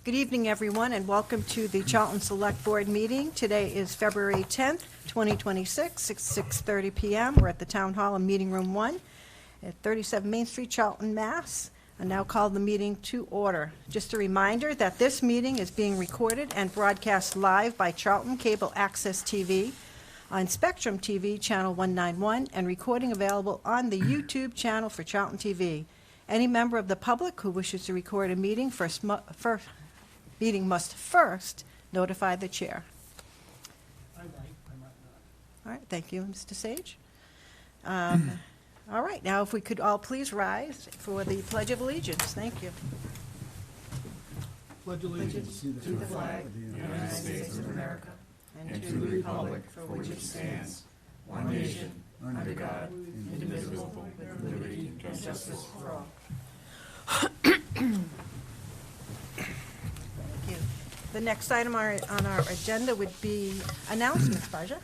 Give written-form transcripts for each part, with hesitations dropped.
Good evening, everyone, and welcome to the Charlton Select Board meeting. Today is February 10th, 2026, 6:30 p.m. We're at the Town Hall in Meeting Room 1 at 37 Main Street, Charlton, Mass. I now call the meeting to order. Just a reminder that this meeting is being recorded and broadcast live by Charlton Cable Access TV on Spectrum TV, Channel 191, and recording available on the YouTube channel for Charlton TV. Any member of the public who wishes to record a meeting must first notify the chair. I might not. All right, thank you, Mr. Sage. All right, now if we could all please rise for the Pledge of Allegiance. Thank you. Pledge allegiance to the flag of the United States of America and to the republic for which it stands, one nation, under God, indivisible, with liberty and justice for all. Thank you. The next item on our agenda would be announcements, Baja.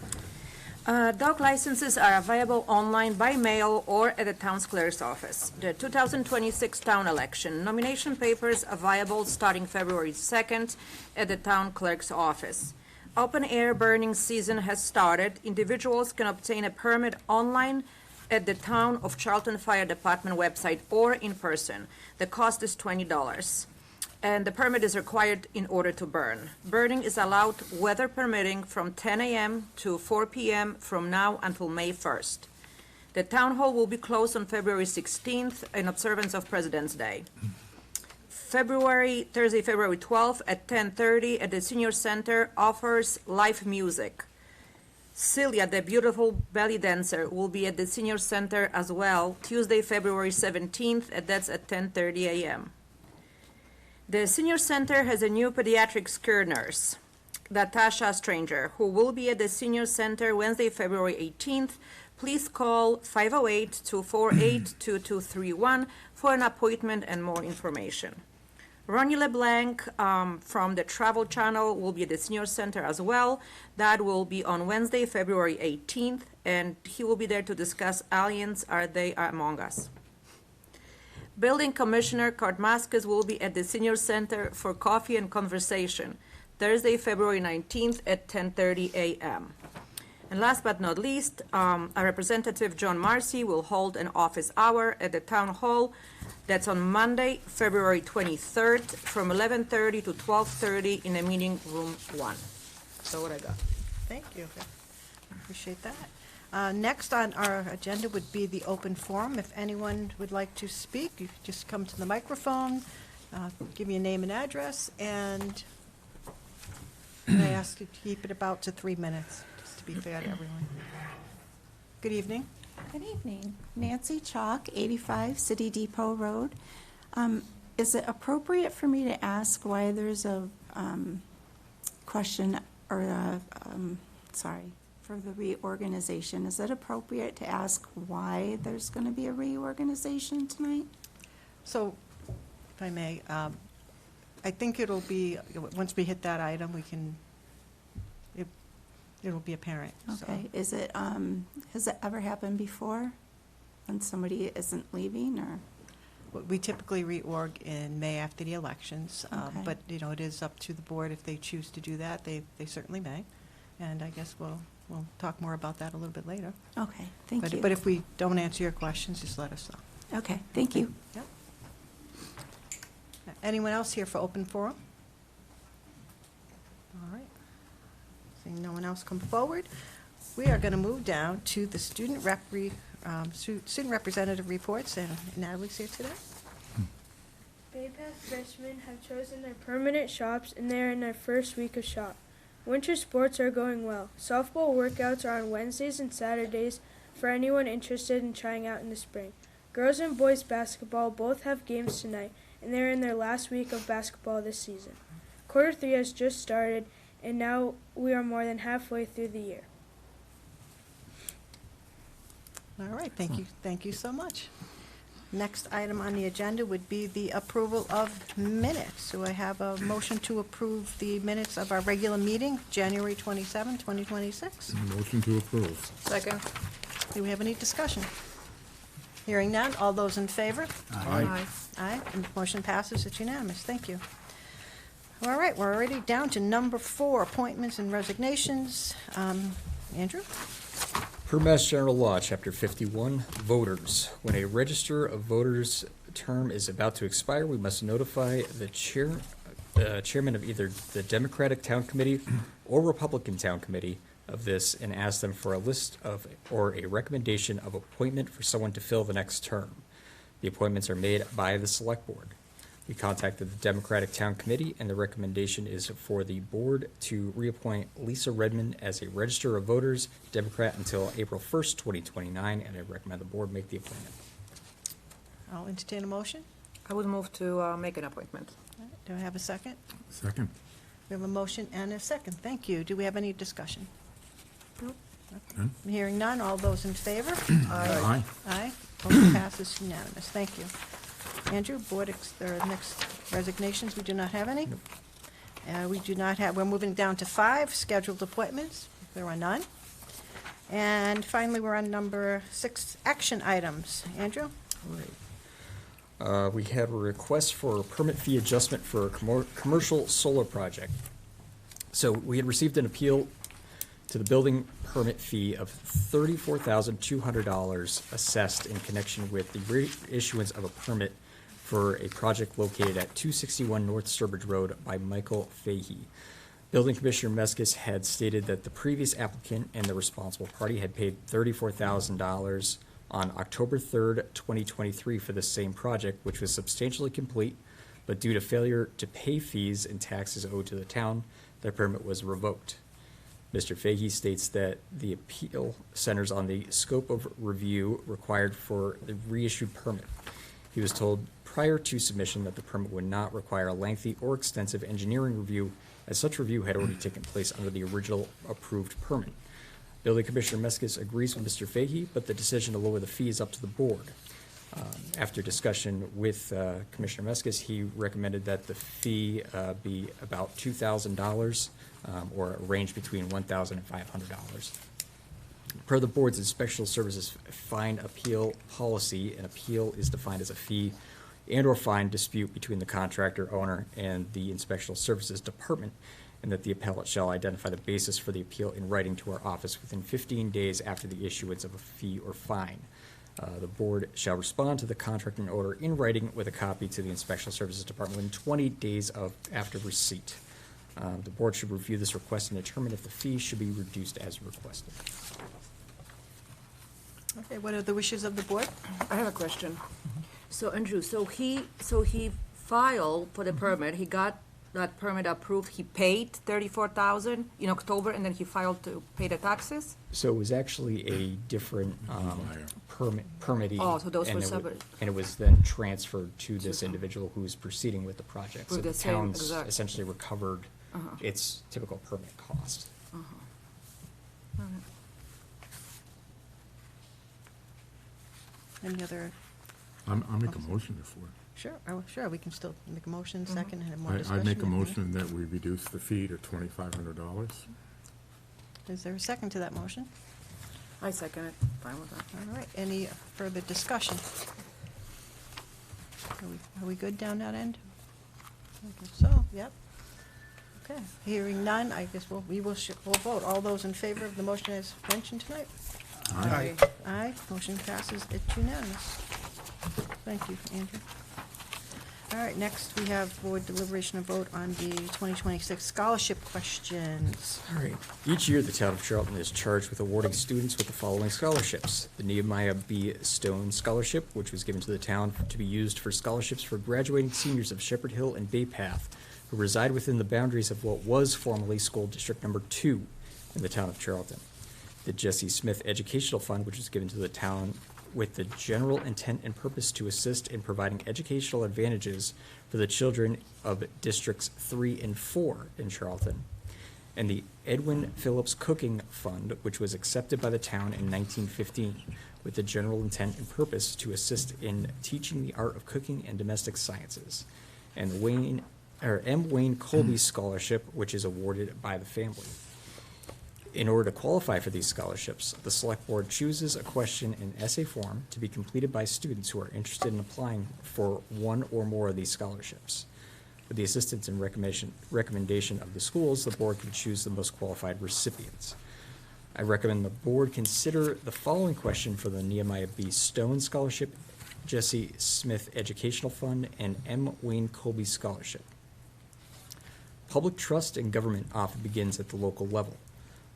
Dog licenses are available online by mail or at the town's clerk's office. The 2026 town election nomination papers available starting February 2nd at the town clerk's office. Open air burning season has started. Individuals can obtain a permit online at the Town of Charlton Fire Department website or in person. The cost is $20. And the permit is required in order to burn. Burning is allowed, weather permitting, from 10 a.m. to 4 p.m. from now until May 1st. The town hall will be closed on February 16th in observance of President's Day. Thursday, February 12th at 10:30 at the Senior Center offers live music. Celia, the beautiful belly dancer, will be at the Senior Center as well, Tuesday, February 17th, and that's at 10:30 a.m. The Senior Center has a new pediatric care nurse, Natasha Stranger, who will be at the Senior Center Wednesday, February 18th. Please call 508-248-2231 for an appointment and more information. Ronnie LeBlanc from the Travel Channel will be at the Senior Center as well. That will be on Wednesday, February 18th, and he will be there to discuss aliens, are they among us? Building Commissioner Kartmaskis will be at the Senior Center for coffee and conversation, Thursday, February 19th at 10:30 a.m. And last but not least, our Representative John Marcy will hold an office hour at the Town Hall. That's on Monday, February 23rd, from 11:30 to 12:30 in the meeting room 1. So what I got. Thank you. Appreciate that. Next on our agenda would be the open forum. If anyone would like to speak, you could just come to the microphone, give your name and address, and I ask you to keep it about to 3 minutes, just to be fair to everyone. Good evening. Good evening. Nancy Chalk, 85 City Depot Road. Is it appropriate for me to ask why there's a question or for the reorganization? Is it appropriate to ask why there's going to be a reorganization tonight? So, if I may, I think it'll be, once we hit that item, we can, it'll be apparent. Okay. Is it, has it ever happened before when somebody isn't leaving or? We typically reorg in May after the elections, Okay. but, you know, it is up to the board if they choose to do that. They certainly may. And I guess we'll talk more about that a little bit later. Okay, thank you. But if we don't answer your questions, just let us know. Okay, thank you. Yep. Anyone else here for open forum? All right. Seeing no one else come forward, we are going to move down to the student representative reports, and Natalie's here today. Bay Path freshmen have chosen their permanent shops, and they are in their first week of shop. Winter sports are going well. Softball workouts are on Wednesdays and Saturdays for anyone interested in trying out in the spring. Girls and boys basketball both have games tonight, and they're in their last week of basketball this season. Quarter 3 has just started, and now we are more than halfway through the year. All right, thank you so much. Next item on the agenda would be the approval of minutes. So I have a motion to approve the minutes of our regular meeting, January 27, 2026. Motion to approve. Second. Do we have any discussion? Hearing none, all those in favor? Aye. Aye, and the motion passes, it's unanimous, thank you. All right, we're already down to number 4, appointments and resignations. Andrew? Per Mass General Law, Chapter 51, Voters. When a register of voters term is about to expire, we must notify the chairman of either the Democratic Town Committee or Republican Town Committee of this and ask them for a list of or a recommendation of appointment for someone to fill the next term. The appointments are made by the Select Board. We contacted the Democratic Town Committee, and the recommendation is for the board to reappoint Lisa Redmond as a Register of Voters Democrat until April 1st, 2029, and I recommend the board make the appointment. I'll entertain a motion. I would move to make an appointment. Do I have a second? Second. We have a motion and a second. Thank you. Do we have any discussion? Nope. None. Hearing none. All those in favor? Aye. Aye. Motion passes unanimous. Thank you. Andrew, next resignations, we do not have any? We do not have, we're moving down to 5, scheduled appointments. There are none. And finally, we're on number 6, action items. Andrew? We have a request for a permit fee adjustment for a commercial solar project. So we had received an appeal to the building permit fee of $34,200 assessed in connection with the reissuance of a permit for a project located at 261 North Sturbridge Road by Michael Fahey. Building Commissioner Meskis had stated that the previous applicant and the responsible party had paid $34,000 on October 3rd, 2023 for the same project, which was substantially complete, but due to failure to pay fees and taxes owed to the town, their permit was revoked. Mr. Fahey states that the appeal centers on the scope of review required for the reissued permit. He was told prior to submission that the permit would not require a lengthy or extensive engineering review, as such review had already taken place under the original approved permit. Building Commissioner Meskis agrees with Mr. Fahey, but the decision to lower the fee is up to the board. After discussion with Commissioner Meskis, he recommended that the fee be about $2,000 or a range between $1,000 and $500. Per the board's inspection services fine appeal policy, an appeal is defined as a fee and/or fine dispute between the contractor owner and the inspection services department, and that the appellate shall identify the basis for the appeal in writing to our office within 15 days after the issuance of a fee or fine. The board shall respond to the contracting order in writing with a copy to the inspection services department within 20 days after receipt. The board should review this request and determine if the fee should be reduced as requested. Okay, what are the wishes of the board? I have a question. So Andrew, so he filed for the permit, he got that permit approved, he paid $34,000 in October, and then he filed to pay the taxes? So it was actually a different permittee. Oh, so those and were it wa- separate. And it was then transferred to this individual who's proceeding with the project. So With the the same town's exact- essentially recovered its typical permit cost. Any other, I'll make a motion before. sure, we can still make a motion, second, and have more I discussion. make a motion that we reduce the fee to $2,500. Is there a second to that motion? I second it, fine with that. All right, any further discussion? Are we good down that end? I guess so, yep. Okay, hearing none, I guess we'll vote. All those in favor of the motion as mentioned tonight? Aye. Aye, motion passes, it's unanimous. Thank you, Andrew. All right, next we have board deliberation and vote on the 2026 scholarship questions. All right. Each year, the town of Charlton is charged with awarding students with the following scholarships. The Nehemiah B. Stone Scholarship, which was given to the town to be used for scholarships for graduating seniors of Shepherd Hill and Bay Path who reside within the boundaries of what was formerly School District Number 2 in the town of Charlton. The Jesse Smith Educational Fund, which was given to the town with the general intent and purpose to assist in providing educational advantages for the children of Districts 3 and 4 in Charlton. And the Edwin Phillips Cooking Fund, which was accepted by the town in 1915 with the general intent and purpose to assist in teaching the art of cooking and domestic sciences. And the M. Wayne Colby Scholarship, which is awarded by the family. In order to qualify for these scholarships, the Select Board chooses a question and essay form to be completed by students who are interested in applying for one or more of these scholarships. With the assistance and recommendation of the schools, the board can choose the most qualified recipients. I recommend the board consider the following question for the Nehemiah B. Stone Scholarship, Jesse Smith Educational Fund, and M. Wayne Colby Scholarship. Public trust in government often begins at the local level.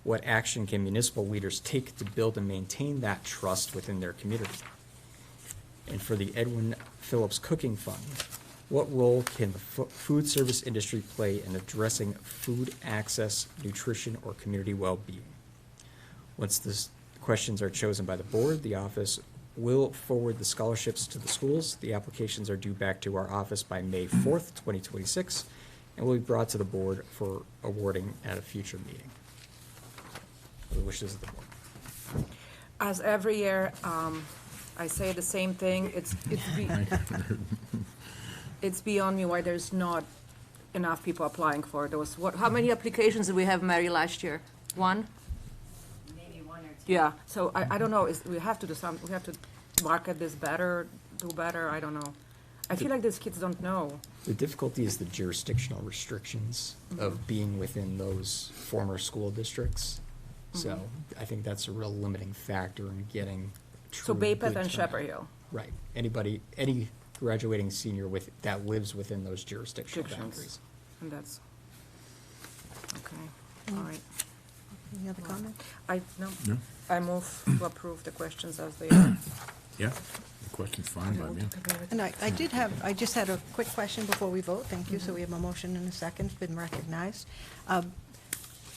What action can municipal leaders take to build and maintain that trust within their community? And for the Edwin Phillips Cooking Fund, what role can the food service industry play in addressing food access, nutrition, or community well-being? Once the questions are chosen by the board, the office will forward the scholarships to the schools. The applications are due back to our office by May 4th, 2026, and will be brought to the board for awarding at a future meeting. The wishes of the board. As every year, I say the same thing. It's beyond me why there's not enough people applying for those. How many applications did we have, Mary, last year? One? Maybe one or two. Yeah, so I don't know, we have to do something, we have to market this better, do better, I don't know. I feel like these kids don't know. The difficulty is the jurisdictional restrictions of being within those former school districts. So I think that's a real limiting factor in getting So true Bay Path good and turnout. Shepherd Hill. Right. Any graduating senior that lives within those jurisdictional Restrictions. boundaries. And that's, okay, all right. Any other comments? No. I move to approve the questions as they are. Yeah, the question's fine by me. And I just had a quick question before we vote. Thank you. So we have a motion and a second, it's been recognized.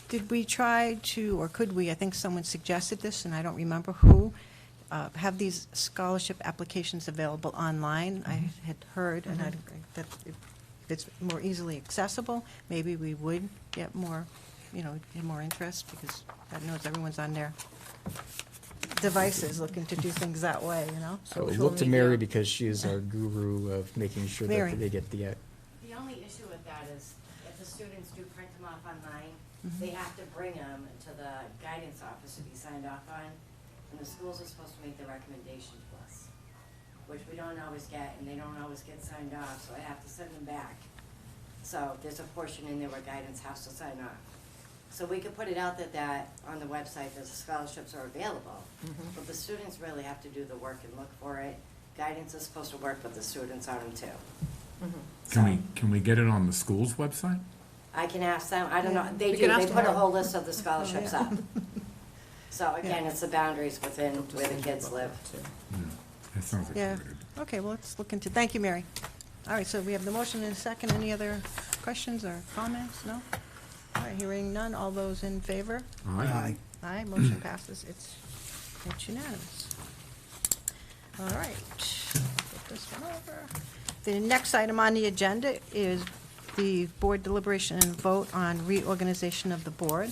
Did we try to, or could we, I think someone suggested this, and I don't remember who, have these scholarship applications available online? I had heard, and that if it's more easily accessible, maybe we would get more, get more interest, because God knows everyone's on their devices looking to do things that way, So look to Mary because she is our guru of making sure Mary. that they get the, The only issue with that is if the students do print them off online, they have to bring them to the guidance office to be signed off on. And the schools are supposed to make the recommendation to us, which we don't always get, and they don't always get signed off, so I have to send them back. So there's a portion in there where guidance has to sign off. So we could put it out that on the website that the scholarships are available, but the students really have to do the work and look for it. Guidance is supposed to work with the students on them too. Can we get it on the school's website? I can ask them, I don't know, they We do, can they ask put a them. whole list of the scholarships up. So again, it's the boundaries within where the kids live. Yeah, that sounds like Yeah. a good idea. Okay, well, let's look into, thank you, Mary. All right, so we have the motion and a second. Any other questions or comments? No? All right, hearing none. All those in favor? Aye. Aye, motion passes. It's unanimous. All right, put this one over. The next item on the agenda is the board deliberation and vote on reorganization of the board.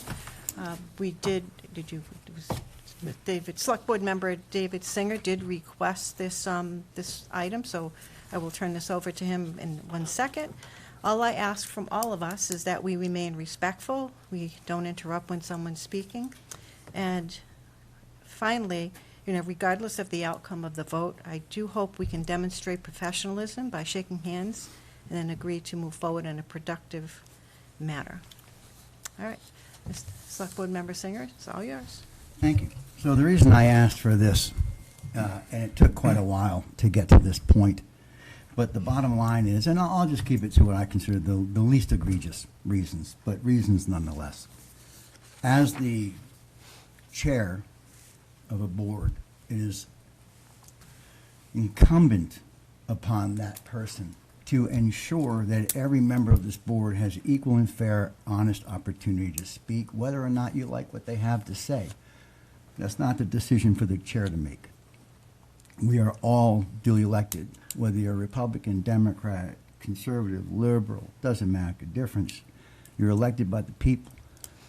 Select Board Member David Singer did request this item, so I will turn this over to him in 1 second. All I ask from all of us is that we remain respectful, we don't interrupt when someone's speaking, and finally, regardless of the outcome of the vote, I do hope we can demonstrate professionalism by shaking hands and then agree to move forward in a productive manner. All right, Mr. Select Board Member Singer, it's all yours. Thank you. So the reason I asked for this, and it took quite a while to get to this point, but the bottom line is, and I'll just keep it to what I consider the least egregious reasons, but reasons nonetheless. As the chair of a board, it is incumbent upon that person to ensure that every member of this board has equal and fair, honest opportunity to speak, whether or not you like what they have to say. That's not the decision for the chair to make. We are all duly elected, whether you're Republican, Democrat, conservative, liberal, doesn't make a difference. You're elected by the people.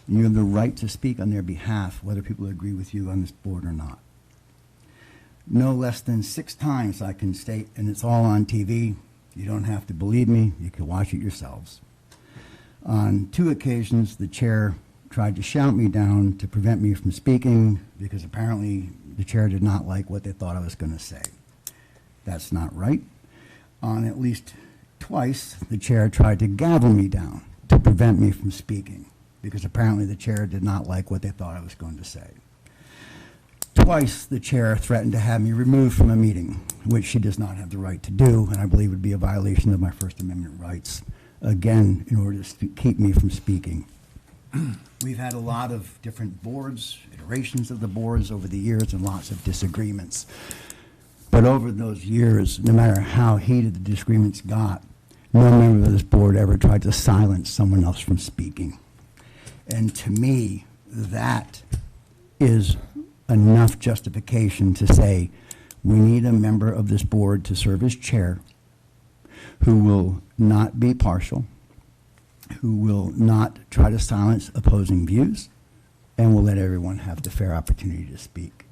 And you have the right to speak on their behalf, whether people agree with you on this board or not. No less than 6 times I can state, and it's all on TV. You don't have to believe me. You can watch it yourselves. On 2 occasions, the chair tried to shout me down to prevent me from speaking because apparently the chair did not like what they thought I was going to say. That's not right. On at least Twice, the chair tried to gavel me down to prevent me from speaking, because apparently the chair did not like what they thought I was going to say. Twice, the chair threatened to have me removed from a meeting, which she does not have the right to do, and I believe would be a violation of my First Amendment rights, again, in order to keep me from speaking. We've had a lot of different boards, iterations of the boards over the years, and lots of disagreements. But over those years, no matter how heated the disagreements got, no member of this board ever tried to silence someone else from speaking. And to me, that is enough justification to say we need a member of this board to serve as chair who will not be partial, who will not try to silence opposing views, and will let everyone have the fair opportunity to speak.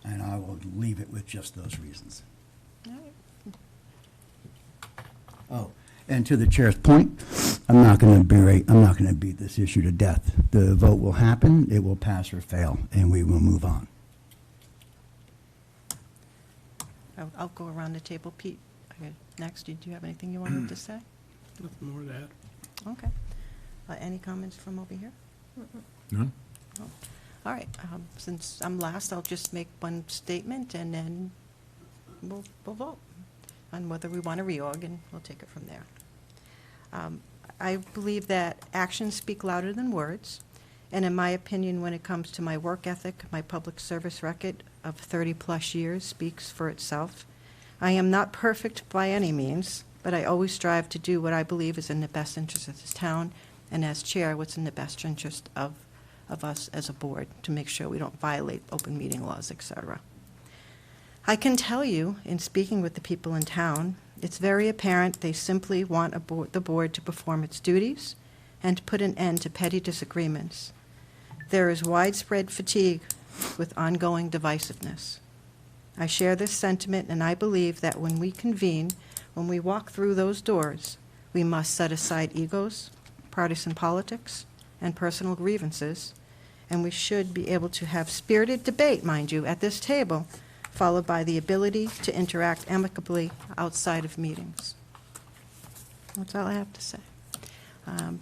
And I will leave it with just those reasons. Oh, and to the chair's point, I'm not going to beat this issue to death. The vote will happen, it will pass or fail, and we will move on. I'll go around the table. Pete, next, did you have anything you wanted to say? Nothing more to add. Okay. Any comments from over here? None? No. All right, since I'm last, I'll just make one statement, and then we'll vote on whether we want to reorg, and we'll take it from there. I believe that actions speak louder than words, and in my opinion, when it comes to my work ethic, my public service record of 30-plus years speaks for itself. I am not perfect by any means, but I always strive to do what I believe is in the best interest of this town, and as chair, what's in the best interest of us as a board, to make sure we don't violate open meeting laws, et cetera. I can tell you, in speaking with the people in town, it's very apparent they simply want the board to perform its duties and to put an end to petty disagreements. There is widespread fatigue with ongoing divisiveness. I share this sentiment, and I believe that when we convene, when we walk through those doors, we must set aside egos, partisan politics, and personal grievances, and we should be able to have spirited debate, mind you, at this table, followed by the ability to interact amicably outside of meetings. That's all I have to say. And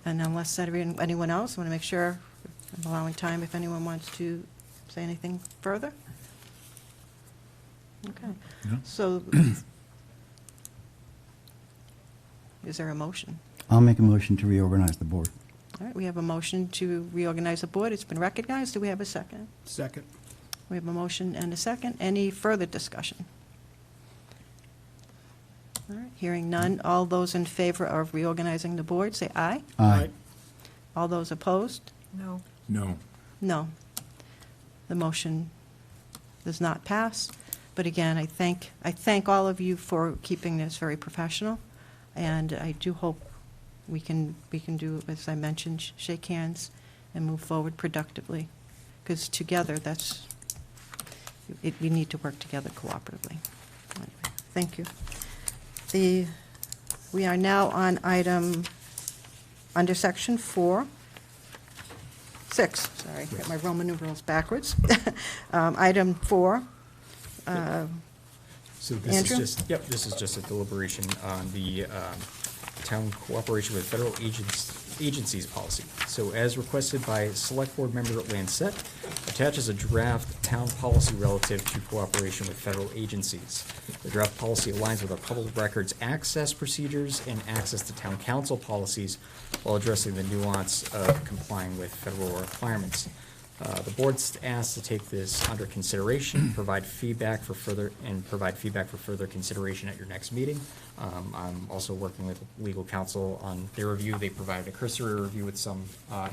unless anyone else, I want to make sure I'm allowing time if anyone wants to say anything further. Okay. No. So, is there a motion? I'll make a motion to reorganize the board. All right, we have a motion to reorganize the board. It's been recognized. Do we have a second? Second. We have a motion and a second. Any further discussion? All right, hearing none. All those in favor of reorganizing the board, say aye. Aye. All those opposed? No. No. No. The motion does not pass. But again, I thank all of you for keeping this very professional, and I do hope we can do, as I mentioned, shake hands and move forward productively, because together, we need to work together cooperatively. Anyway, thank you. We are now on under section 6, sorry, got my Roman numerals backwards. Item 4. So this Andrew? is just, yep, this is just a deliberation on the town cooperation with federal agencies policy. So as requested by Select Board Member Lancet, attaches a draft town policy relative to cooperation with federal agencies. The draft policy aligns with our public records access procedures and access to town council policies while addressing the nuance of complying with federal requirements. The board's asked to take this under consideration, provide feedback for further consideration at your next meeting. I'm also working with legal counsel on their review. They provided a cursory review with some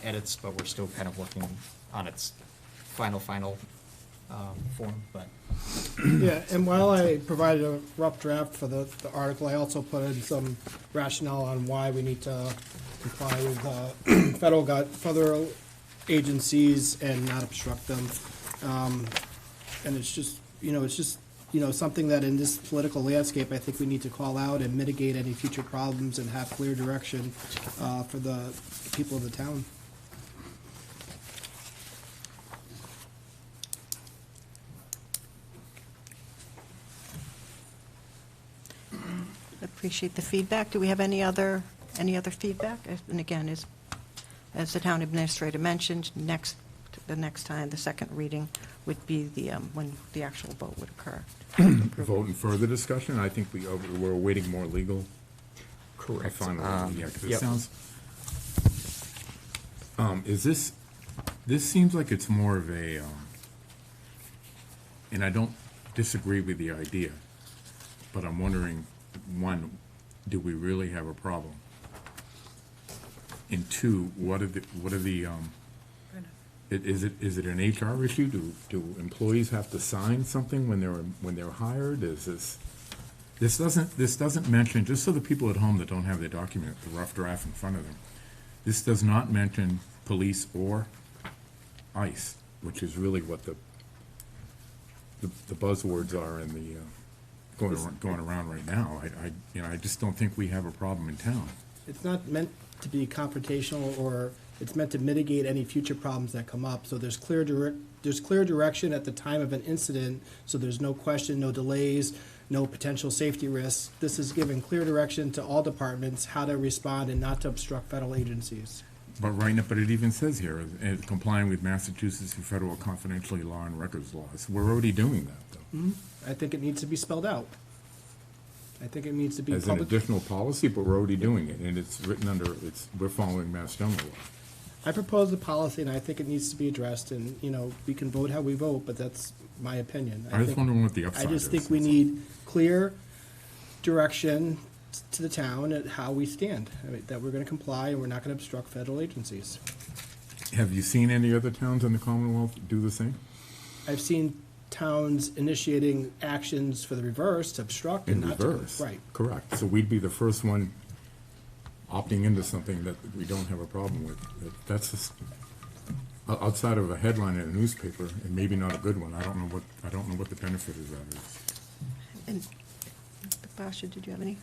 edits, but we're still kind of working on its final form, but. Yeah, and while I provided a rough draft for the article, I also put in some rationale on why we need to comply with federal agencies and not obstruct them. And it's just something that in this political landscape, I think we need to call out and mitigate any future problems and have clear direction for the people of the town. Appreciate the feedback. Do we have any other feedback? And again, as the town administrator mentioned, the next time, the second reading would be when the actual vote would occur. Vote and further discussion? I think we're awaiting more legal. Correct. Final, yeah, 'cause it Yep. sounds, this seems like it's more of a, and I don't disagree with the idea, but I'm wondering, one, do we really have a problem? And two, what are the, is it an HR issue? Do employees have to sign something when they're hired? This doesn't mention, just so the people at home that don't have their document, the rough draft in front of them, this does not mention police or ICE, which is really what the buzzwords are in the, going around right now. I just don't think we have a problem in town. It's not meant to be confrontational, or it's meant to mitigate any future problems that come up. So there's clear direction at the time of an incident, so there's no question, no delays, no potential safety risks. This is giving clear direction to all departments how to respond and not to obstruct federal agencies. But right now, but it even says here, complying with Massachusetts and federal confidentiality law and records laws. We're already doing that, though. I think it needs to be spelled out. I think it needs to be As an public. additional policy, but we're already doing it, and it's written under, we're following Mass General law. I propose the policy, and I think it needs to be addressed, and, we can vote how we vote, but that's my opinion. I just think- wondering what the upside I is. just think we need clear direction to the town at how we stand, that we're gonna comply and we're not gonna obstruct federal agencies. Have you seen any other towns in the Commonwealth do the same? I've seen towns initiating actions for the reverse, to obstruct and In not to. reverse? Right. Correct. So we'd be the first one opting into something that we don't have a problem with. That's just, outside of a headline in a newspaper, and maybe not a good one, I don't know what the benefit of that is. And Basha, did you have any?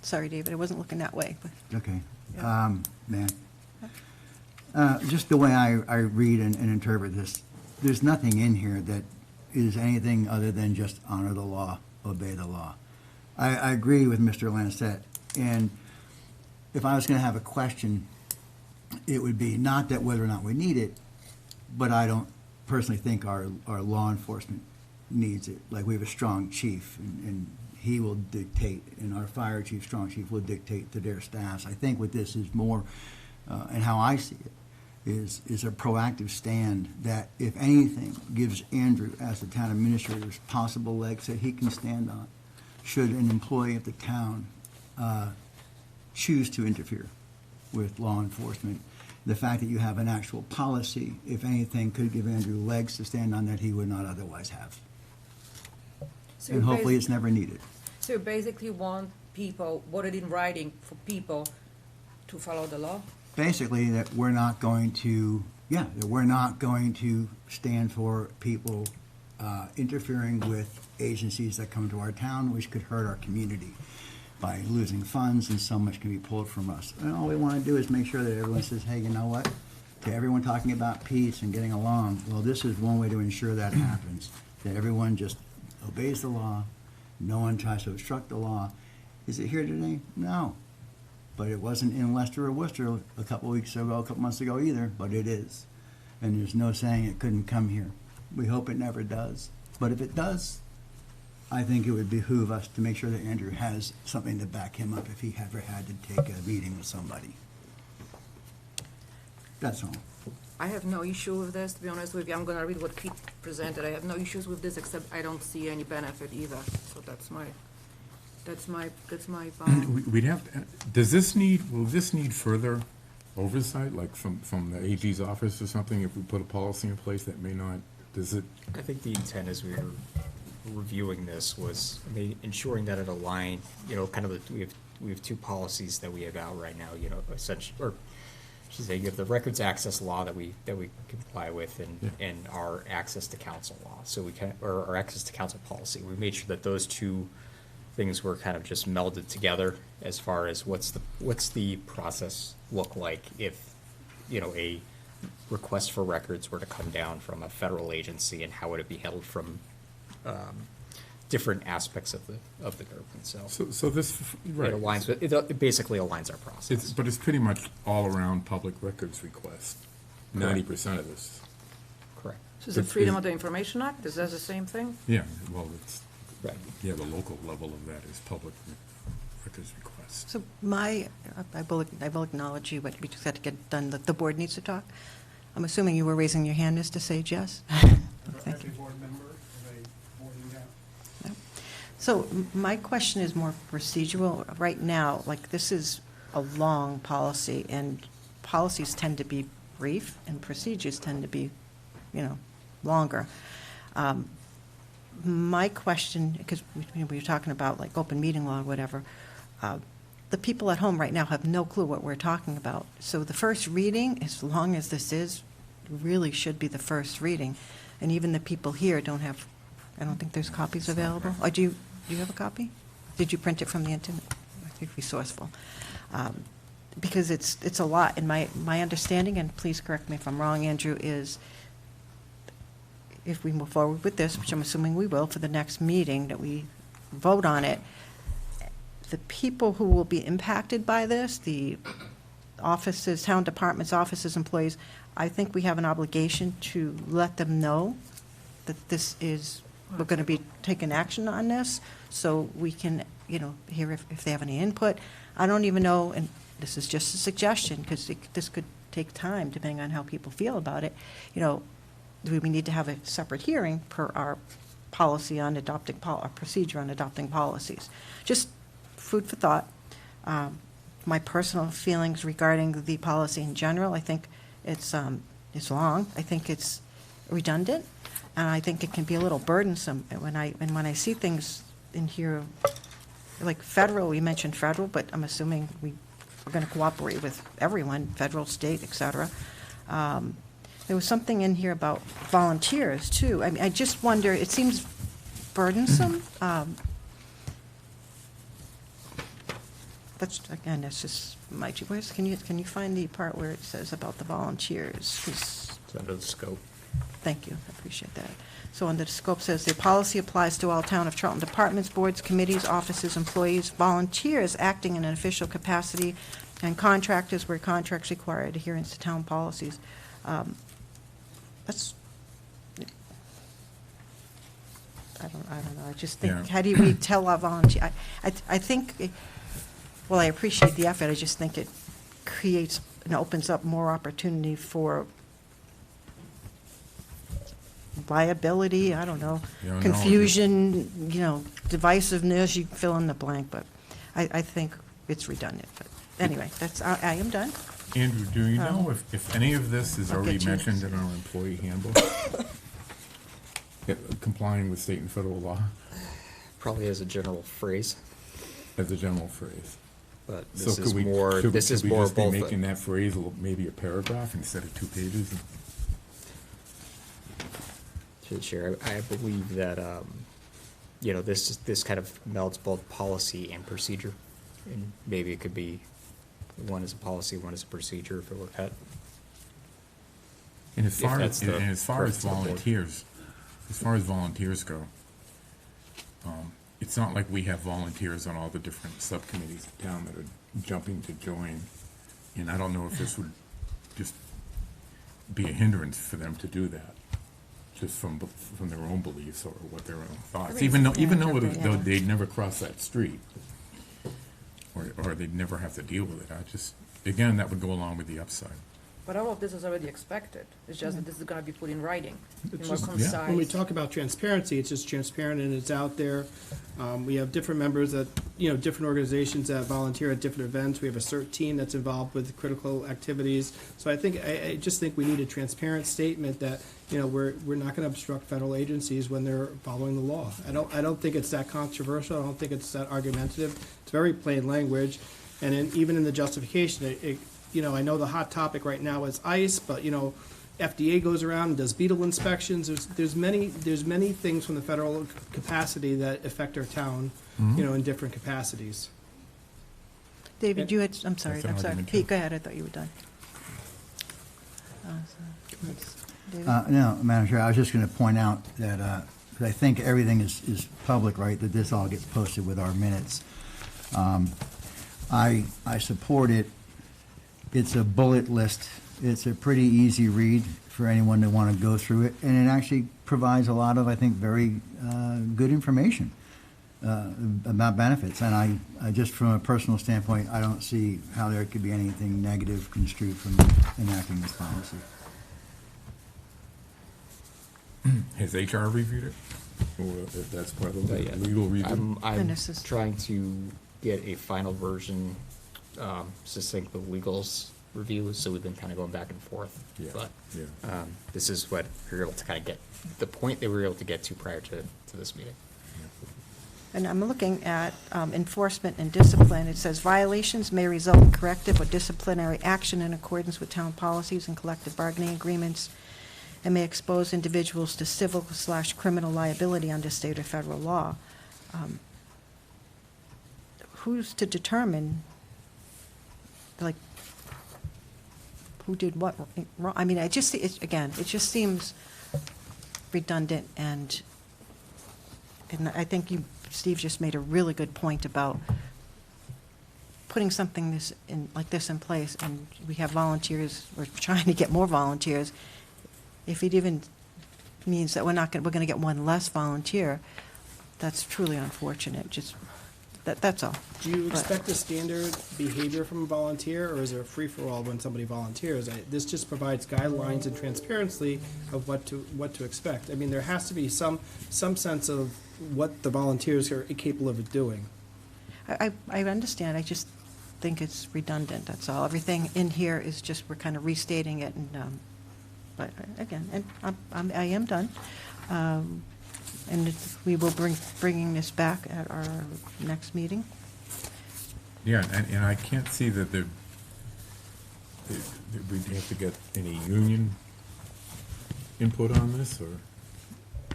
Sorry, David, I wasn't looking that way, but. Okay. Man. Just the way I read and interpret this, there's nothing in here that is anything other than just honor the law, obey the law. I agree with Mr. Lancet, and if I was going to have a question, it would be not that whether or not we need it, but I don't personally think our law enforcement needs it. Like, we have a strong chief, and he will dictate, and our fire chief, strong chief, will dictate to their staffs. I think what this is more, and how I see it, is a proactive stand that, if anything, gives Andrew, as the town administrator, possible legs that he can stand on, should an employee of the town choose to interfere with law enforcement. The fact that you have an actual policy, if anything, could give Andrew legs to stand on that he would not otherwise have. So And hopefully basi- it's never needed. So you basically want people, what it in writing for people to follow the law? Basically, that we're not going to, that we're not going to stand for people interfering with agencies that come to our town, which could hurt our community by losing funds, and so much can be pulled from us. And all we want to do is make sure that everyone says, hey, you know what? To everyone talking about peace and getting along, well, this is one way to ensure that happens, that everyone just obeys the law, no one tries to obstruct the law. Is it here today? No. But it wasn't in Leicester or Worcester a couple months ago either, but it is. And there's no saying it couldn't come here. We hope it never does. But if it does, I think it would behoove us to make sure that Andrew has something to back him up if he ever had to take a meeting with somebody. That's all. I have no issue with this, to be honest with you. I'm gonna read what Pete presented. I have no issues with this, except I don't see any benefit either. So that's my We'd have, will this need further oversight, like from the AG's office or something, if we put a policy in place that may not, does it? I think the intent as we were reviewing this was ensuring that it aligned, kind of, we have two policies that we have out right now, essentially, or I should say, you have the records access law that we comply with, and our access to counsel law. So or our access to counsel policy. We made sure that those two things were kind of just melded together as far as what's the process look like if, a request for records were to come down from a federal agency, and how would it be held from different aspects of the government, so. So this, right. It aligns with, it basically aligns our process. But it's pretty much all around public records request, 90% of this. Correct. So is it Freedom of the Information Act? Is that the same thing? Yeah, well, it's, Right. yeah, the local level of that is public records request. So I will acknowledge you, but we just have to get done, the board needs to talk. I'm assuming you were raising your hand as to say Jess? Thank you. board member, So my question is more procedural. Right now, like, this is a long policy, and policies tend to be brief, and procedures tend to be, longer. My question, because we were talking about, like, open meeting law or whatever, the people at home right now have no clue what we're talking about. So the first reading, as long as this is, really should be the first reading. And even the people here don't have, I don't think there's copies available. Or do you have a copy? Did you print it from the internet? I think resourceful. Because it's a lot, and my understanding, and please correct me if I'm wrong, Andrew, is if we move forward with this, which I'm assuming we will for the next meeting, that we vote on it, the people who will be impacted by this, the offices, town departments, offices, employees, I think we have an obligation to let them know that this is, we're going to be taking action on this, so we can, hear if they have any input. I don't even know, and this is just a suggestion, because this could take time, depending on how people feel about it. Do we need to have a separate hearing per our policy on adopting, our procedure on adopting policies? Just food for thought. My personal feelings regarding the policy in general, I think it's long. I think it's redundant, and I think it can be a little burdensome. And when I see things in here, like federal, you mentioned federal, but I'm assuming we're going to cooperate with everyone, federal, state, et cetera. There was something in here about volunteers, too. I mean, I just wonder, it seems burdensome. That's just my two words. Can you find the part where it says about the volunteers? 'Cause- It's under the scope. Thank you, I appreciate that. So under the scope says, the policy applies to all town of Charlton departments, boards, committees, offices, employees, volunteers acting in an official capacity, and contractors where contracts require adherence to town policies. That's, I don't know, I just think, Yeah. how do we tell our volunteer, I think, well, I appreciate the effort, I just think it creates and opens up more opportunity for liability, I don't know, Yeah, no, confusion, divisiveness, you fill in the blank, but I think it's redundant, but anyway, I am done. Andrew, do you know if any of this is I'll already get you. mentioned in our employee handbook? Yeah, complying with state and federal law Probably as a general phrase, as a general phrase. but So this could is we- more, should- this is should more we just be both. making that phrase maybe a paragraph instead of 2 pages? To the chair, I believe that, this kind of melds both policy and procedure. And maybe it could be, one is a policy, one is a procedure if it were cut. And as far that's as, the and as far preference as of the board. volunteers go, it's not like we have volunteers on all the different subcommittees in town that are jumping to join. And I don't know if this would just be a hindrance for them to do that, just from their own beliefs or what their own thoughts, even though yeah. they'd never cross that street. Or they'd never have to deal with it. Again, that would go along with the upside. But all of this is already expected. It's just that this is gonna be put in writing, in more just- concise. When we talk about transparency, it's just transparent and it's out there. We have different members that, different organizations that volunteer at different events. We have a CERT team that's involved with critical activities. So I just think we need a transparent statement that, we're not gonna obstruct federal agencies when they're following the law. I don't think it's that controversial. I don't think it's that argumentative. It's very plain language. And even in the justification, I know the hot topic right now is ICE, but, FDA goes around and does beetle inspections. There's many things from the federal capacity that affect our town, in different capacities. David, I'm sorry, That's an argument, Pete, too. go ahead, I thought you were done. David? No, Madam Chair, I was just going to point out that because I think everything is public, right, that this all gets posted with our minutes. I support it. It's a bullet list. It's a pretty easy read for anyone to want to go through it, and it actually provides a lot of, I think, very good information about benefits. And I just from a personal standpoint, I don't see how there could be anything negative construed from enacting this policy. Has HR reviewed it? Or if that's part of the Not yet. legal review? I'm And this is- trying to get a final version, succinct with legal's review, so we've been kind of going back and forth. Yeah, But, yeah. this is what we were able to kind of get, the point that we were able to get to prior to this meeting. And I'm looking at enforcement and discipline. It says violations may result in corrective or disciplinary action in accordance with town policies and collective bargaining agreements, and may expose individuals to civil/criminal liability under state or federal law. Who's to determine, like, who did what wrong? I mean, it just seems redundant, and I think Steve just made a really good point about putting something like this in place, and we have volunteers, we're trying to get more volunteers. If it even means that we're going to get one less volunteer, that's truly unfortunate. Just, that's all. Do you But- expect a standard behavior from a volunteer, or is there a free-for-all when somebody volunteers? This just provides guidelines and transparency of what to expect. I mean, there has to be some sense of what the volunteers are capable of doing. I understand, I just think it's redundant, that's all. Everything in here is just, we're kind of restating it, and, but again, and I am done. And we will bringing this back at our next meeting. Yeah, and I can't see that we'd have to get any union input on this, or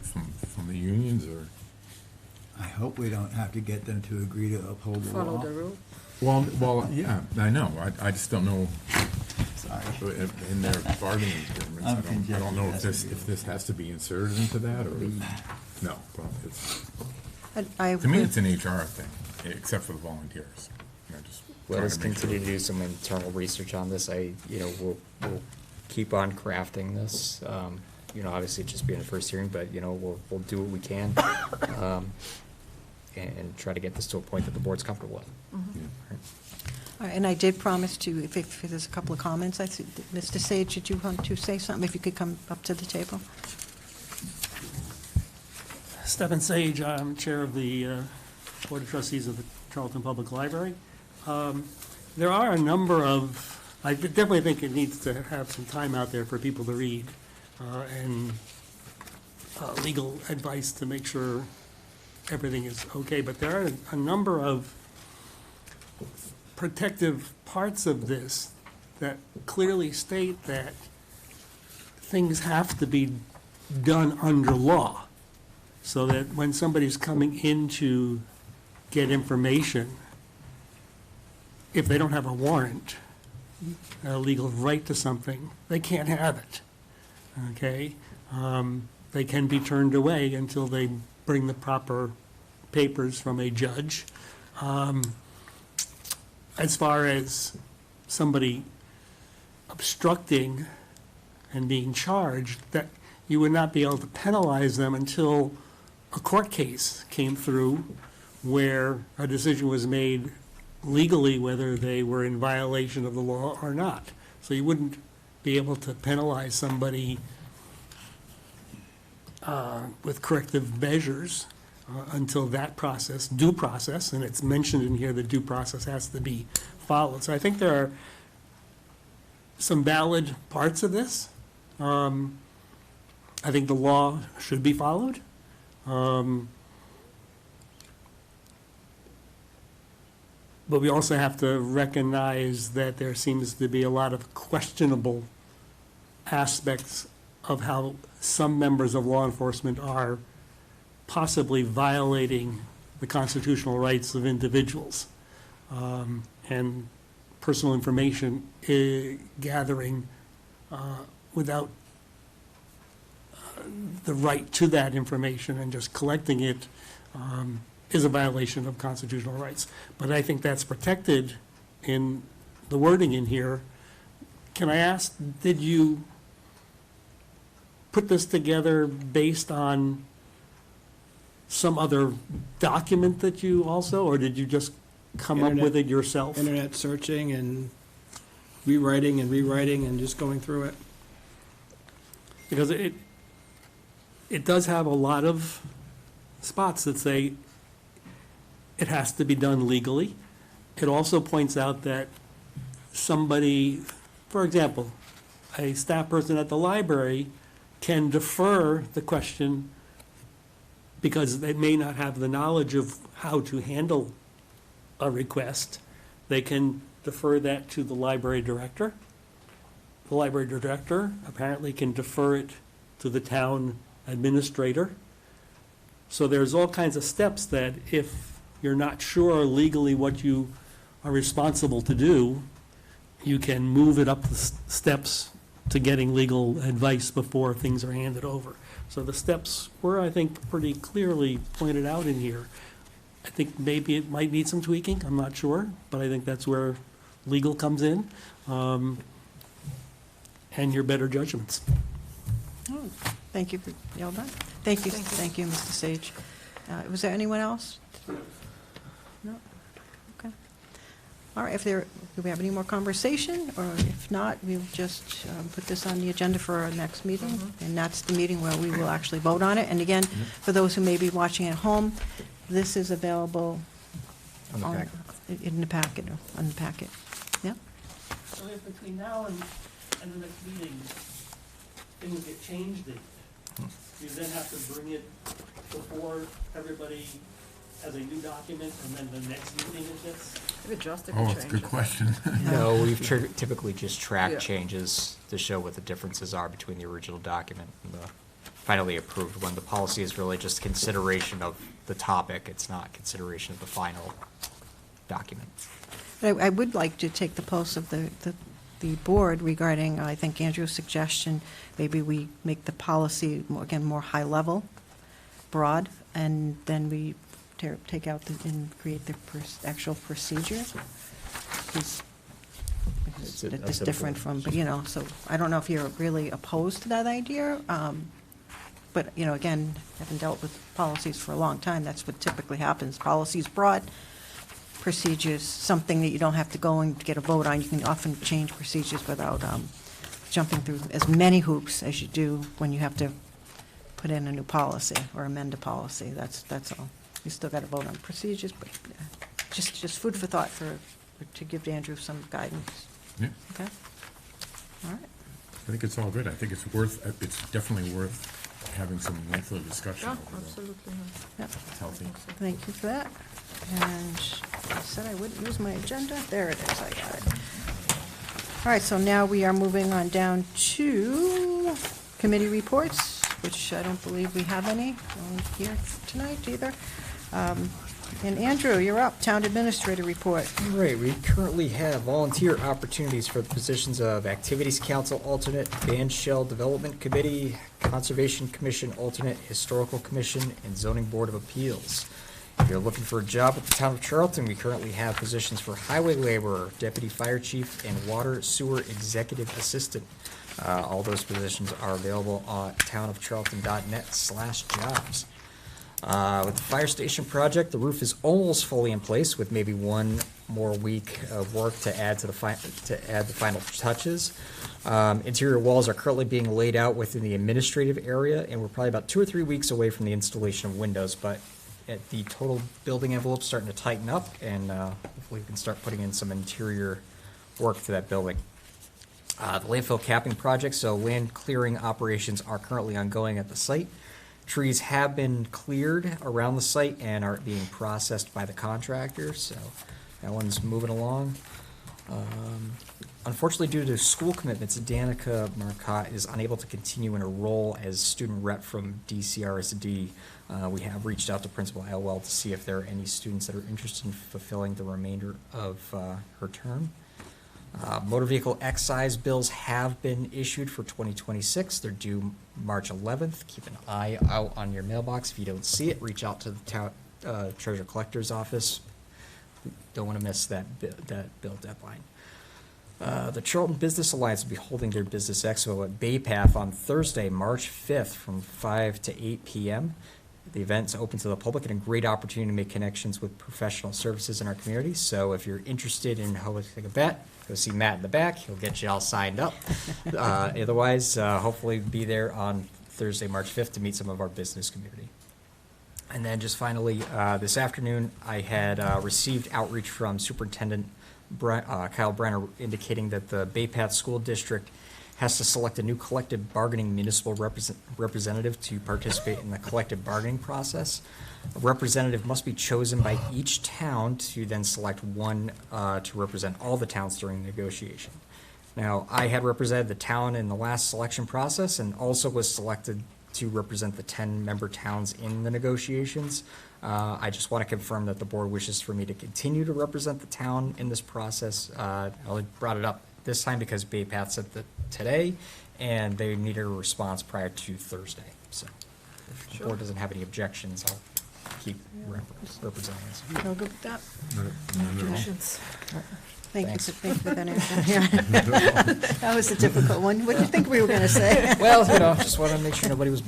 from the unions, or? I hope we don't have to get them to agree to uphold the law. Follow the rule. Well, yeah, I know, I just don't know, Sorry. in their bargaining agreements, I'm I conjecturing don't know that's if this has to be inserted into that, or, no, well, to me, it's an HR thing, except for the volunteers. Just Let trying us to make sure. continue to do some internal research on this. We'll keep on crafting this. Obviously it's just being the first hearing, but, we'll do what we can, and try to get this to a point that the board's comfortable with. Yeah. All right, and I did promise to, if there's a couple of comments, I see, Mr. Sage, did you want to say something? If you could come up to the table? Stephen Sage, I'm Chair of the Board of Trustees of the Charlton Public Library. There are a number of, I definitely think it needs to have some time out there for people to read, and legal advice to make sure everything is okay, but there are a number of protective parts of this that clearly state that things have to be done under law, so that when somebody's coming in to get information, if they don't have a warrant, a legal right to something, they can't have it, okay? They can be turned away until they bring the proper papers from a judge. As far as somebody obstructing and being charged, that you would not be able to penalize them until a court case came through where a decision was made legally whether they were in violation of the law or not. So you wouldn't be able to penalize somebody with corrective measures until that process, due process, and it's mentioned in here that due process has to be followed. So I think there are some valid parts of this. I think the law should be followed. But we also have to recognize that there seems to be a lot of questionable aspects of how some members of law enforcement are possibly violating the constitutional rights of individuals, and personal information gathering without the right to that information and just collecting it is a violation of constitutional rights. But I think that's protected in the wording in here. Can I ask, did you put this together based on some other document that you also, or did you just come up with it yourself? Internet searching and rewriting and just going through it. Because it does have a lot of spots that say it has to be done legally. It also points out that somebody, for example, a staff person at the library can defer the question because they may not have the knowledge of how to handle a request. They can defer that to the library director. The library director apparently can defer it to the town administrator. So there's all kinds of steps that if you're not sure legally what you are responsible to do, you can move it up the steps to getting legal advice before things are handed over. So the steps were, I think, pretty clearly pointed out in here. I think maybe it might need some tweaking, I'm not sure, but I think that's where legal comes in, and your better judgments. Oh, thank you, Yelda. Thank you, Mr. Sage. Was there anyone else? No? Okay. All right, do we have any more conversation? Or if not, we'll just put this on the agenda for our next meeting. And that's the meeting where we will actually vote on it. And again, for those who may be watching at home, this is available On the packet. in the packet, on the packet. Yeah? So if between now and the next meeting, things get changed, you then have to bring it before everybody as a new document, and then the next meeting is this? Oh, that's a good question. No, we've typically just tracked Yeah. changes to show what the differences are between the original document and the finally approved one. The policy is really just consideration of the topic. It's not consideration of the final document. But I would like to take the pulse of the board regarding, I think Andrew's suggestion, maybe we make the policy, more high level, broad, and then we take out and create the actual procedure. Because it's different from, but, so I don't know if you're really opposed to that idea. But, again, having dealt with policies for a long time, that's what typically happens. Policies broad, procedures, something that you don't have to go and get a vote on. You can often change procedures without jumping through as many hoops as you do when you have to put in a new policy or amend a policy. That's all. You still got to vote on procedures, but just food for thought to give Andrew some guidance. Yeah, Okay? All right. I think it's all good. I think it's definitely worth having some lengthy discussion over Absolutely. Yep. It's healthy. Thank you for that. And I said I wouldn't use my agenda. There it is, I got it. All right, so now we are moving on down to committee reports, which I don't believe we have any here tonight either. And Andrew, you're up, Town Administrator Report. Right, we currently have volunteer opportunities for the positions of Activities Council Alternate, Band Shell Development Committee, Conservation Commission Alternate, Historical Commission, and Zoning Board of Appeals. If you're looking for a job with the Town of Charlton, we currently have positions for Highway Laborer, Deputy Fire Chief, and Water Sewer Executive Assistant. All those positions are available on townofcharlton.net/jobs. With the fire station project, the roof is almost fully in place, with maybe one more week of work to add the final touches. Interior walls are currently being laid out within the administrative area, and we're probably about 2 or 3 weeks away from the installation of windows. But the total building envelope's starting to tighten up, and hopefully we can start putting in some interior work to that building. The landfill capping project, so land clearing operations are currently ongoing at the site. Trees have been cleared around the site and are being processed by the contractor, so that one's moving along. Unfortunately, due to school commitments, Danica Marcotte is unable to continue in her role as student rep from DCRSD. We have reached out to Principal Elwell to see if there are any students that are interested in fulfilling the remainder of her term. Motor vehicle excise bills have been issued for 2026. They're due March 11th. Keep an eye out on your mailbox. If you don't see it, reach out to the town treasurer collector's office. Don't want to miss that bill deadline. The Charlton Business Alliance will be holding their Business Expo at Bay Path on Thursday, March 5th from 5 to 8 p.m. The event's open to the public and a great opportunity to make connections with professional services in our community. So if you're interested in hosting a bet, go see Matt in the back. He'll get you all signed up. Otherwise, hopefully be there on Thursday, March 5th to meet some of our business community. And then just finally, this afternoon, I had received outreach from Superintendent Kyle Brenner indicating that the Bay Path School District has to select a new collective bargaining municipal representative to participate in the collective bargaining process. A representative must be chosen by each town to then select one to represent all the towns during negotiation. Now, I had represented the town in the last selection process and also was selected to represent the 10-member towns in the negotiations. I just want to confirm that the board wishes for me to continue to represent the town in this process. I only brought it up this time because Bay Path said that today, and they needed a response prior to Thursday. So if the board doesn't have any objections, I'll keep representing us. No good with that? Objections. Thank you Thanks. for that answer. Yeah. That was a difficult one. What did you think we were going to say? Well, just wanted to make sure nobody was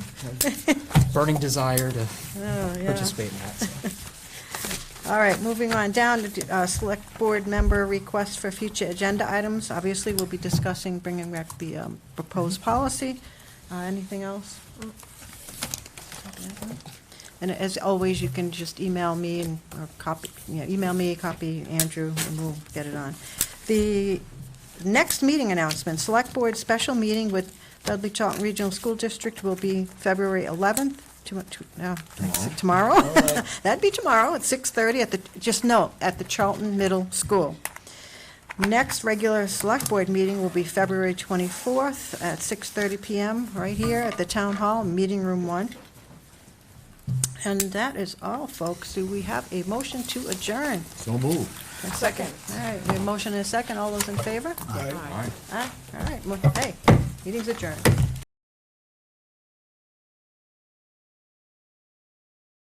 burning desire to Oh, yeah. participate in that. So. All right, moving on down to select board member requests for future agenda items. Obviously, we'll be discussing bringing back the proposed policy. Anything else? And as always, you can just email me or copy Andrew, and we'll get it on. The next meeting announcement, Select Board special meeting with Dudley Charlton Regional School District will be February 11th. Tomorrow? That'd be tomorrow at 6:30 at the Charlton Middle School. Next regular Select Board meeting will be February 24th at 6:30 p.m. right here at the Town Hall, Meeting Room 1. And that is all, folks. Do we have a motion to adjourn? So moved. A second. All right, we have a motion and a second. All those in favor? Aye. Aye. All right, hey, meeting's adjourned.